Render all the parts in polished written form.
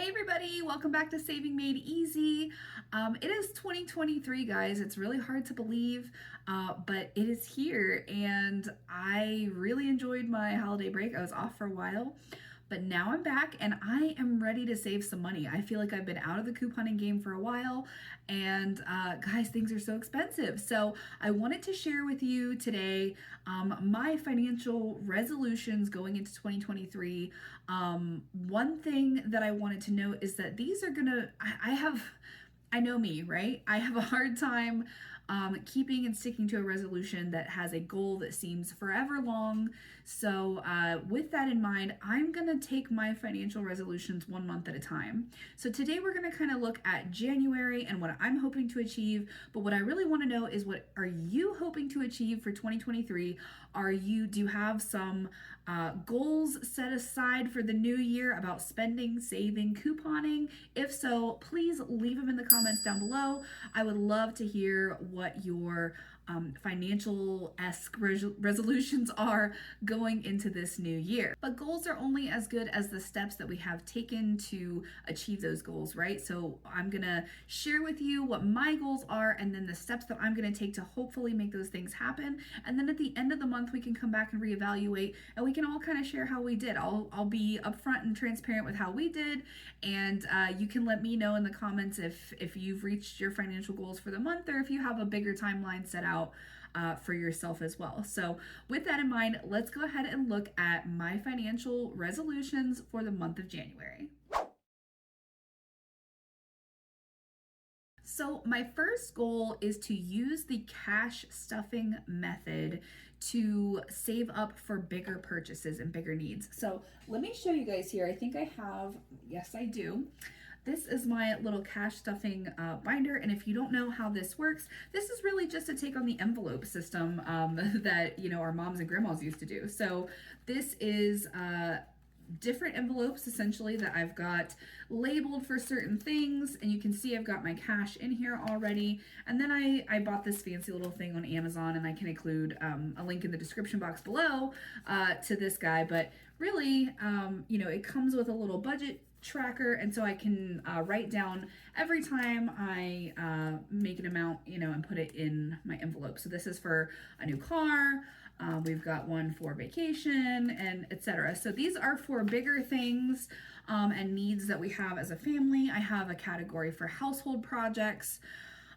Hey everybody, welcome back to Saving Made Easy. It is 2023, guys. It's really hard to believe, but it is here, and I really enjoyed my holiday break. I was off for a while, but now I'm back and I am ready to save some money. I feel like I've been out of the couponing game for a while, and guys, things are so expensive. So I wanted to share with you today my financial resolutions going into 2023. One thing that I wanted to note is that these are gonna, I know me, right? I have a hard time keeping and sticking to a resolution that has a goal that seems forever long. So, with that in mind, I'm going to take my financial resolutions 1 month at a time. So, today we're going to kind of look at January and what I'm hoping to achieve. But what I really want to know is, what are you hoping to achieve for 2023? Do you have some goals set aside for the new year about spending, saving, couponing? If so, please leave them in the comments down below. I would love to hear what your financial-esque resolutions are going into this new year. But goals are only as good as the steps that we have taken to achieve those goals, right? So I'm gonna share with you what my goals are and then the steps that I'm gonna take to hopefully make those things happen. And then at the end of the month, we can come back and reevaluate, and we can all kind of share how we did. I'll be upfront and transparent with how we did, and you can let me know in the comments if you've reached your financial goals for the month, or if you have a bigger timeline set out for yourself as well. So with that in mind, let's go ahead and look at my financial resolutions for the month of January. So my first goal is to use the cash stuffing method to save up for bigger purchases and bigger needs. So let me show you guys here. I think I have, yes, I do. This is my little cash stuffing binder, and if you don't know how this works, this is really just a take on the envelope system that our moms and grandmas used to do. So this is different envelopes essentially that I've got labeled for certain things, and you can see I've got my cash in here already. And then I bought this fancy little thing on Amazon, and I can include a link in the description box below to this guy. But really, it comes with a little budget tracker, and so I can write down every time I make an amount, and put it in my envelope. So this is for a new car. We've got one for vacation, and etc. So these are for bigger things and needs that we have as a family. I have a category for household projects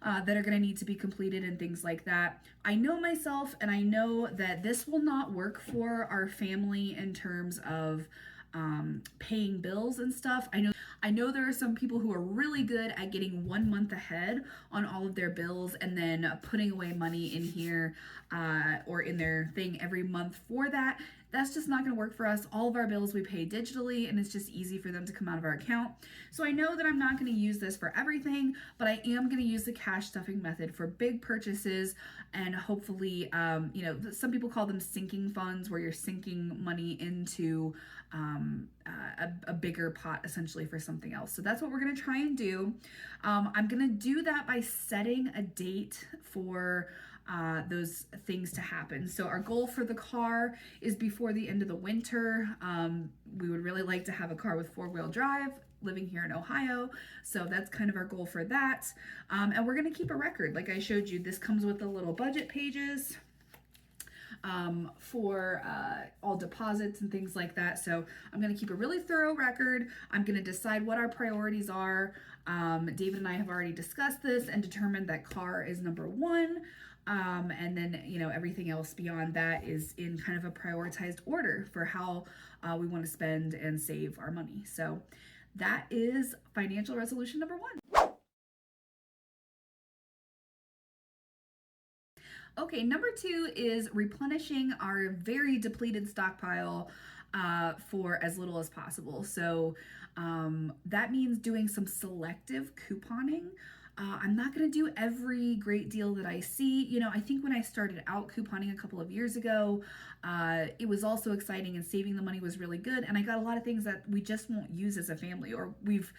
that are going to need to be completed and things like that. I know myself, and I know that this will not work for our family in terms of paying bills and stuff. I know there are some people who are really good at getting 1 month ahead on all of their bills and then putting away money in here or in their thing every month for that. That's just not going to work for us. All of our bills we pay digitally, and it's just easy for them to come out of our account. So I know that I'm not going to use this for everything, but I am going to use the cash stuffing method for big purchases, and hopefully, some people call them sinking funds, where you're sinking money into a bigger pot essentially for something else. So that's what we're going to try and do. I'm going to do that by setting a date for those things to happen. So our goal for the car is before the end of the winter. We would really like to have a car with 4-wheel drive, living here in Ohio. So that's kind of our goal for that. And we're going to keep a record. Like I showed you, this comes with the little budget pages for all deposits and things like that. So I'm going to keep a really thorough record. I'm going to decide what our priorities are. David and I have already discussed this and determined that car is number one. And then, everything else beyond that is in kind of a prioritized order for how we want to spend and save our money. So that is financial resolution number 1. Okay, number 2 is replenishing our very depleted stockpile for as little as possible. So that means doing some selective couponing. I'm not going to do every great deal that I see. I think when I started out couponing a couple of years ago, it was also exciting, and saving the money was really good. And I got a lot of things that we just won't use as a family, or we've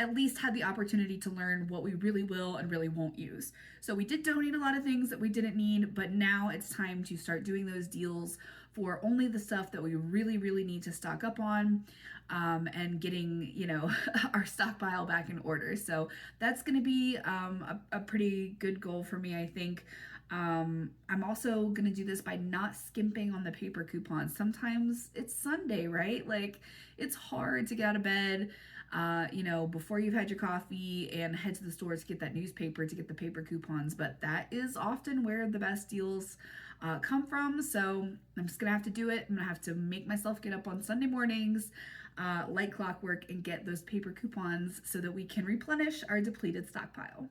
at least had the opportunity to learn what we really will and really won't use. So we did donate a lot of things that we didn't need, but now it's time to start doing those deals for only the stuff that we really, really need to stock up on, and getting, our stockpile back in order. So that's going to be a pretty good goal for me, I think. I'm also going to do this by not skimping on the paper coupons. Sometimes it's Sunday, right? Like, it's hard to get out of bed, before you've had your coffee and head to the store to get that newspaper to get the paper coupons. But that is often where the best deals come from. So I'm just going to have to do it. I'm going to have to make myself get up on Sunday mornings, like clockwork, and get those paper coupons so that we can replenish our depleted stockpile.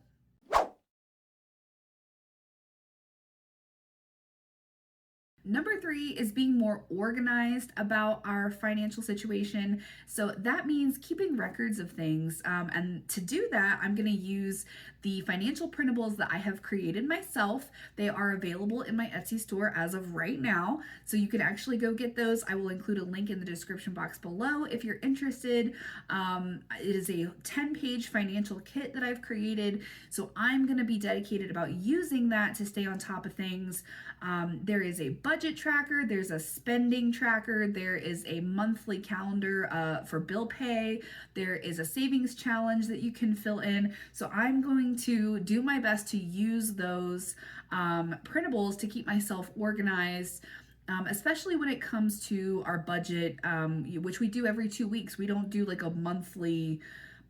Number 3 is being more organized about our financial situation. So that means keeping records of things. And to do that, I'm going to use the financial printables that I have created myself. They are available in my Etsy store as of right now. So you can actually go get those. I will include a link in the description box below if you're interested. It is a 10-page financial kit that I've created. So I'm going to be dedicated about using that to stay on top of things. There is a budget tracker, there's a spending tracker, there is a monthly calendar for bill pay, there is a savings challenge that you can fill in. So I'm going to do my best to use those printables to keep myself organized. Especially when it comes to our budget, which we do every 2 weeks. We don't do like a monthly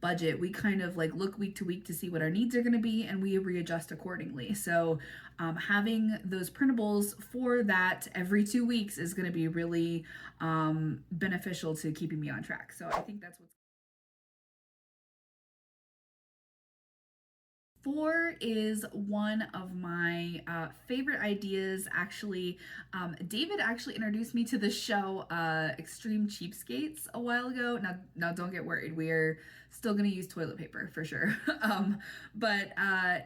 budget. We kind of like look week to week to see what our needs are going to be, and we readjust accordingly. So having those printables for that every 2 weeks is going to be really beneficial to keeping me on track. So I think that's what's 4 is one of my favorite ideas. Actually, David actually introduced me to the show Extreme Cheapskates a while ago. Now don't get worried. We're still going to use toilet paper for sure. But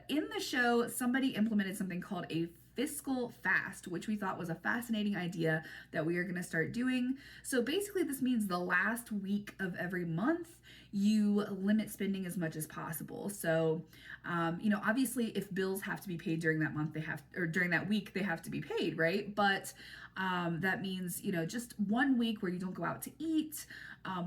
in the show, somebody implemented something called a fiscal fast, which we thought was a fascinating idea that we are going to start doing. So basically, this means the last week of every month, you limit spending as much as possible. So, obviously, if bills have to be paid during that month, or during that week, they have to be paid, right? But that means, just 1 week where you don't go out to eat.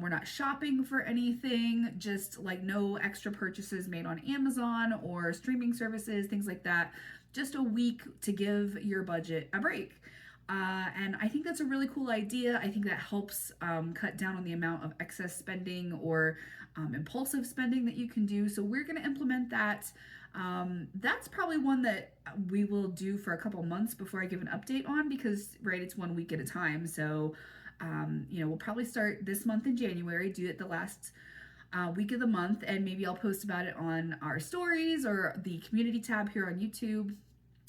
We're not shopping for anything, just like no extra purchases made on Amazon or streaming services, things like that. Just a week to give your budget a break. And I think that's a really cool idea. I think that helps cut down on the amount of excess spending or impulsive spending that you can do. So we're going to implement that. That's probably one that we will do for a couple months before I give an update on, because, right, it's 1 week at a time. So, we'll probably start this month in January, do it the last week of the month, and maybe I'll post about it on our stories or the community tab here on YouTube.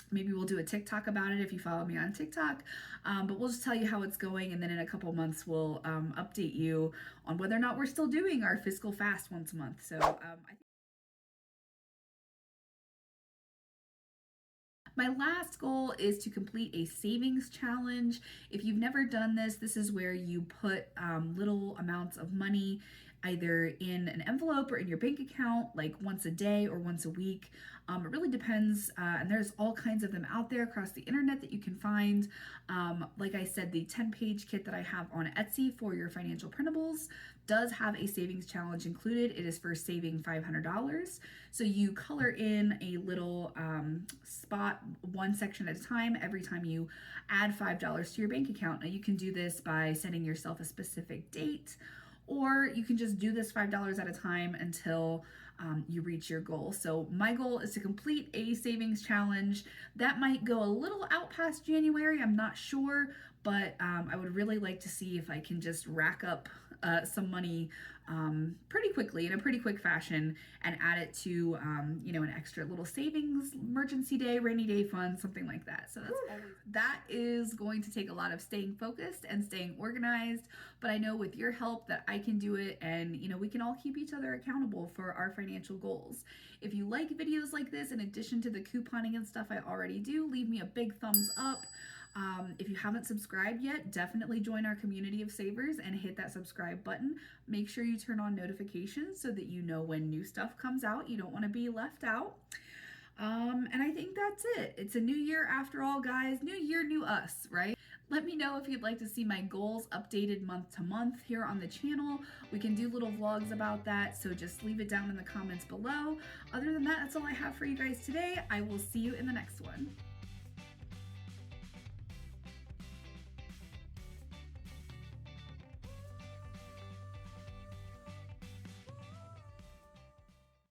Maybe we'll do a TikTok about it if you follow me on TikTok. But we'll just tell you how it's going, and then in a couple months we'll update you on whether or not we're still doing our fiscal fast once a month. So I think my last goal is to complete a savings challenge. If you've never done this, this is where you put little amounts of money either in an envelope or in your bank account, like once a day or once a week. It really depends, and there's all kinds of them out there across the internet that you can find. Like I said, the 10-page kit that I have on Etsy for your financial printables does have a savings challenge included. It is for saving $500. So you color in a little spot, one section at a time, every time you add $5 to your bank account. Now you can do this by setting yourself a specific date, or you can just do this $5 at a time until you reach your goal. So my goal is to complete a savings challenge. That might go a little out past January, I'm not sure, but I would really like to see if I can just rack up some money pretty quickly, in a pretty quick fashion, and add it to an extra little savings, emergency day, rainy day fund, something like that. So that is going to take a lot of staying focused and staying organized, but I know with your help that I can do it, and we can all keep each other accountable for our financial goals. If you like videos like this, in addition to the couponing and stuff I already do, leave me a big thumbs up. If you haven't subscribed yet, definitely join our community of savers and hit that subscribe button. Make sure you turn on notifications so that you know when new stuff comes out. You don't want to be left out. And I think that's it. It's a new year after all, guys. New year, new us, right? Let me know if you'd like to see my goals updated month to month here on the channel. We can do little vlogs about that, so just leave it down in the comments below. Other than that, that's all I have for you guys today. I will see you in the next one.